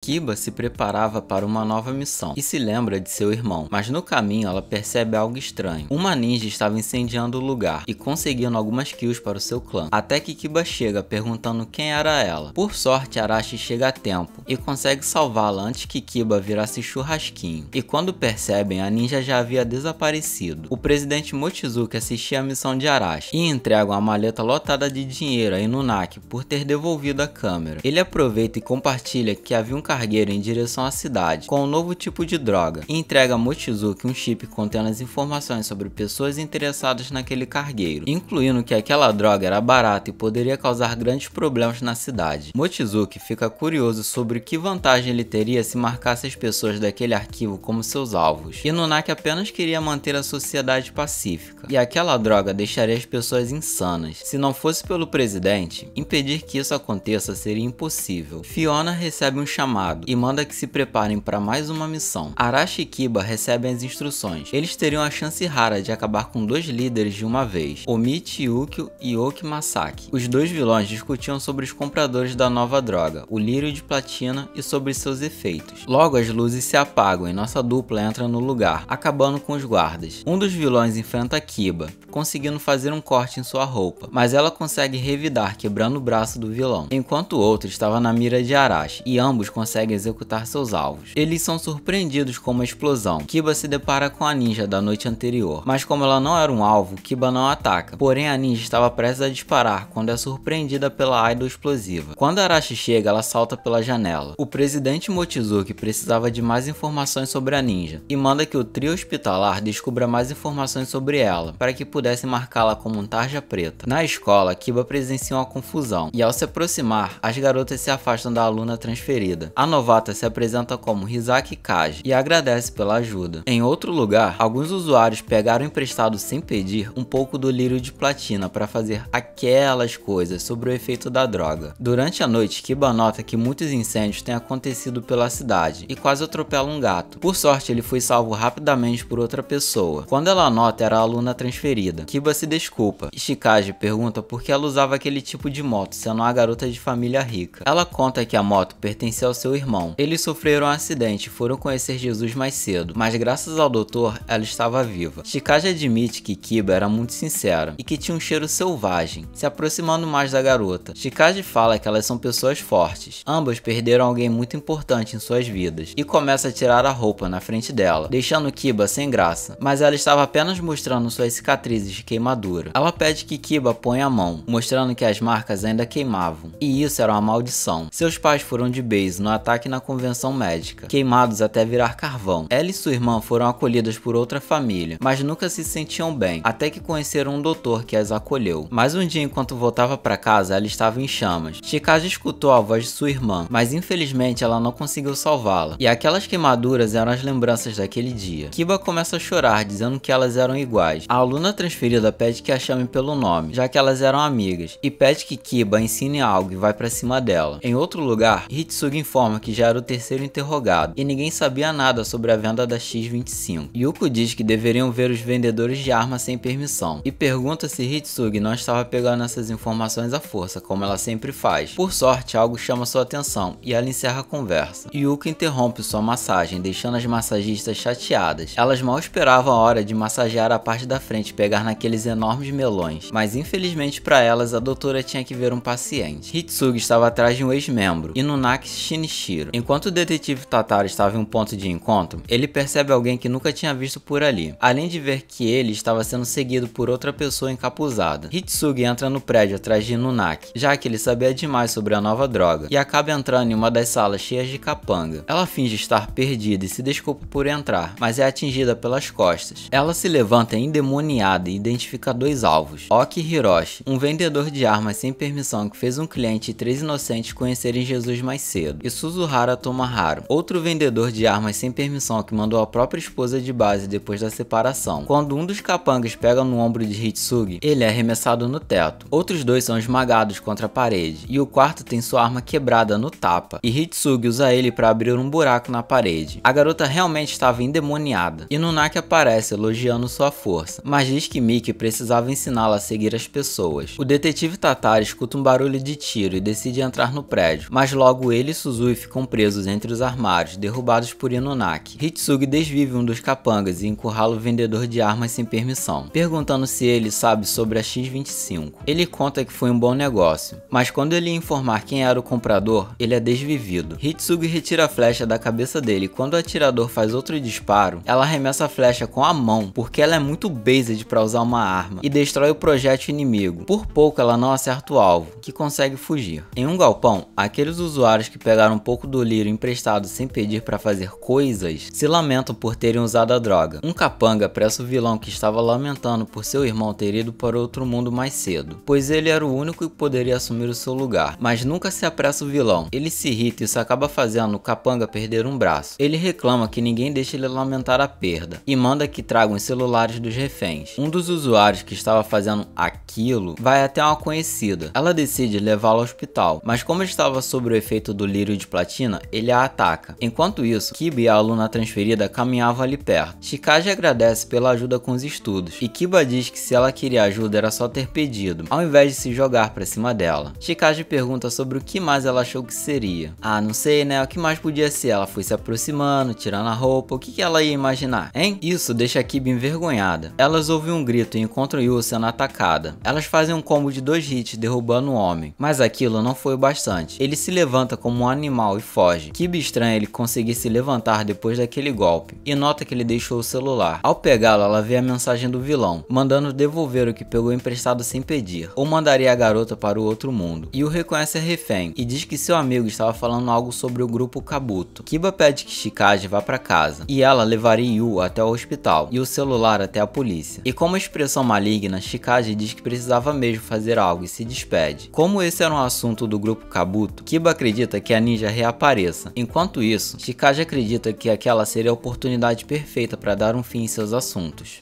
Kiba se preparava para uma nova missão e se lembra de seu irmão, mas no caminho ela percebe algo estranho. Uma ninja estava incendiando o lugar e conseguindo algumas kills para o seu clã, até que Kiba chega perguntando quem era ela. Por sorte, Arashi chega a tempo e consegue salvá-la antes que Kiba virasse churrasquinho, e quando percebem, a ninja já havia desaparecido. O presidente Mochizuki assistia a missão de Arashi e entrega uma maleta lotada de dinheiro a Inunaki por ter devolvido a câmera. Ele aproveita e compartilha que havia um cargueiro em direção à cidade com um novo tipo de droga e entrega a Mochizuki um chip contendo as informações sobre pessoas interessadas naquele cargueiro, incluindo que aquela droga era barata e poderia causar grandes problemas na cidade. Mochizuki fica curioso sobre que vantagem ele teria se marcasse as pessoas daquele arquivo como seus alvos. Inunaki apenas queria manter a sociedade pacífica, e aquela droga deixaria as pessoas insanas. Se não fosse pelo presidente, impedir que isso aconteça seria impossível. Fiona recebe um chamado e manda que se preparem para mais uma missão. Arashi e Kiba recebem as instruções. Eles teriam a chance rara de acabar com dois líderes de uma vez, Omichi Yukio e Oki Masaki. Os dois vilões discutiam sobre os compradores da nova droga, o lírio de platina, e sobre seus efeitos. Logo as luzes se apagam e nossa dupla entra no lugar, acabando com os guardas. Um dos vilões enfrenta Kiba, conseguindo fazer um corte em sua roupa, mas ela consegue revidar, quebrando o braço do vilão, enquanto o outro estava na mira de Arashi, e ambos conseguem executar seus alvos. Eles são surpreendidos com uma explosão. Kiba se depara com a ninja da noite anterior, mas como ela não era um alvo, Kiba não ataca. Porém, a ninja estava prestes a disparar quando é surpreendida pela idol explosiva. Quando Arashi chega, ela salta pela janela. O presidente Mochizuki precisava de mais informações sobre a ninja e manda que o trio hospitalar descubra mais informações sobre ela, para que pudesse marcá-la como um tarja preta. Na escola, Kiba presencia uma confusão e ao se aproximar, as garotas se afastam da aluna transferida. A novata se apresenta como Hisaki Kaji e agradece pela ajuda. Em outro lugar, alguns usuários pegaram emprestado sem pedir um pouco do lírio de platina para fazer aquelas coisas sobre o efeito da droga. Durante a noite, Kiba nota que muitos incêndios têm acontecido pela cidade e quase atropela um gato. Por sorte, ele foi salvo rapidamente por outra pessoa. Quando ela nota, era a aluna transferida. Kiba se desculpa e Shikaji pergunta por que ela usava aquele tipo de moto, sendo uma garota de família rica. Ela conta que a moto pertencia ao seu irmão. Eles sofreram um acidente e foram conhecer Jesus mais cedo, mas graças ao doutor, ela estava viva. Shikaji admite que Kiba era muito sincera e que tinha um cheiro selvagem, se aproximando mais da garota. Shikaji fala que elas são pessoas fortes. Ambas perderam alguém muito importante em suas vidas e começa a tirar a roupa na frente dela, deixando Kiba sem graça, mas ela estava apenas mostrando suas cicatrizes de queimadura. Ela pede que Kiba ponha a mão, mostrando que as marcas ainda queimavam, e isso era uma maldição. Seus pais foram de base no ataque na convenção médica, queimados até virar carvão. Ela e sua irmã foram acolhidas por outra família, mas nunca se sentiam bem, até que conheceram um doutor que as acolheu. Mas um dia, enquanto voltava para casa, ela estava em chamas. Shikaji escutou a voz de sua irmã, mas infelizmente ela não conseguiu salvá-la, e aquelas queimaduras eram as lembranças daquele dia. Kiba começa a chorar, dizendo que elas eram iguais. A aluna transferida pede que a chame pelo nome, já que elas eram amigas, e pede que Kiba ensine algo e vai pra cima dela. Em outro lugar, Hitsugi informa que já era o terceiro interrogado, e ninguém sabia nada sobre a venda da X-25. Yuko diz que deveriam ver os vendedores de armas sem permissão, e pergunta se Hitsugi não estava pegando essas informações à força, como ela sempre faz. Por sorte, algo chama sua atenção, e ela encerra a conversa. Yuko interrompe sua massagem, deixando as massagistas chateadas. Elas mal esperavam a hora de massagear a parte da frente e pegar naqueles enormes melões, mas infelizmente para elas a doutora tinha que ver um paciente. Hitsugi estava atrás de um ex-membro, Inunaki Shinichiro. Enquanto o detetive Tatara estava em um ponto de encontro, ele percebe alguém que nunca tinha visto por ali, além de ver que ele estava sendo seguido por outra pessoa encapuzada. Hitsugi entra no prédio atrás de Inunaki, já que ele sabia demais sobre a nova droga, e acaba entrando em uma das salas cheias de capanga. Ela finge estar perdida e se desculpa por entrar, mas é atingida pelas costas. Ela se levanta endemoniada e identifica dois alvos, Oki e Hiroshi, um vendedor de armas sem permissão que fez um cliente e 3 inocentes conhecerem Jesus mais cedo, e Suzuhara Tomoharu, outro vendedor de armas sem permissão que mandou a própria esposa de base depois da separação. Quando um dos capangas pega no ombro de Hitsugi, ele é arremessado no teto. Outros dois são esmagados contra a parede, e o quarto tem sua arma quebrada no tapa, e Hitsugi usa ele para abrir um buraco na parede. A garota realmente estava endemoniada. Inunaki aparece elogiando sua força, mas diz que Miki precisava ensiná-la a seguir as pessoas. O detetive Tatara escuta um barulho de tiro e decide entrar no prédio, mas logo ele e Suzui ficam presos entre os armários, derrubados por Inunaki. Hitsugi desvive um dos capangas e encurrala o vendedor de armas sem permissão, perguntando se ele sabe sobre a X-25. Ele conta que foi um bom negócio, mas quando ele informar quem era o comprador, ele é desvivido. Hitsugi retira a flecha da cabeça dele e quando o atirador faz outro disparo, ela arremessa a flecha com a mão, porque ela é muito based para usar uma arma, e destrói o projétil inimigo. Por pouco ela não acerta o alvo, que consegue fugir. Em um galpão, aqueles usuários que pegaram um pouco do lírio emprestado sem pedir para fazer coisas, se lamentam por terem usado a droga. Um capanga apressa o vilão que estava lamentando por seu irmão ter ido para outro mundo mais cedo, pois ele era o único que poderia assumir o seu lugar. Mas nunca se apressa o vilão. Ele se irrita e isso acaba fazendo o capanga perder um braço. Ele reclama que ninguém deixa ele lamentar a perda e manda que tragam os celulares dos reféns. Um dos usuários que estava fazendo aquilo vai até uma conhecida. Ela decide levá-lo ao hospital, mas como ele estava sob o efeito do lírio de platina, ele a ataca. Enquanto isso, Kiba e a aluna transferida caminhavam ali perto. Chikage agradece pela ajuda com os estudos, e Kiba diz que se ela queria ajuda era só ter pedido, ao invés de se jogar pra cima dela. Chikage pergunta sobre o que mais ela achou que seria. Ah, não sei né, o que mais podia ser? Ela foi se aproximando, tirando a roupa, o que ela ia imaginar, hein? Isso deixa Kiba envergonhada. Elas ouvem um grito e encontram Yu sendo atacada. Elas fazem um combo de 2 hits derrubando o homem, mas aquilo não foi o bastante. Ele se levanta como um animal e foge. Kiba estranha ele conseguir se levantar depois daquele golpe, e nota que ele deixou o celular. Ao pegá-lo, ela vê a mensagem do vilão, mandando devolver o que pegou emprestado sem pedir, ou mandaria a garota para o outro mundo. Yu reconhece a refém, e diz que seu amigo estava falando algo sobre o grupo Kabuto. Kiba pede que Chikage vá para casa, e ela levaria Yu até o hospital, e o celular até a polícia. E como expressão maligna, Chikage diz que precisava mesmo fazer algo e se despede. Como esse era um assunto do grupo Kabuto, Kiba acredita que a ninja reapareça. Enquanto isso, Chikage acredita que aquela seria a oportunidade perfeita para dar um fim em seus assuntos.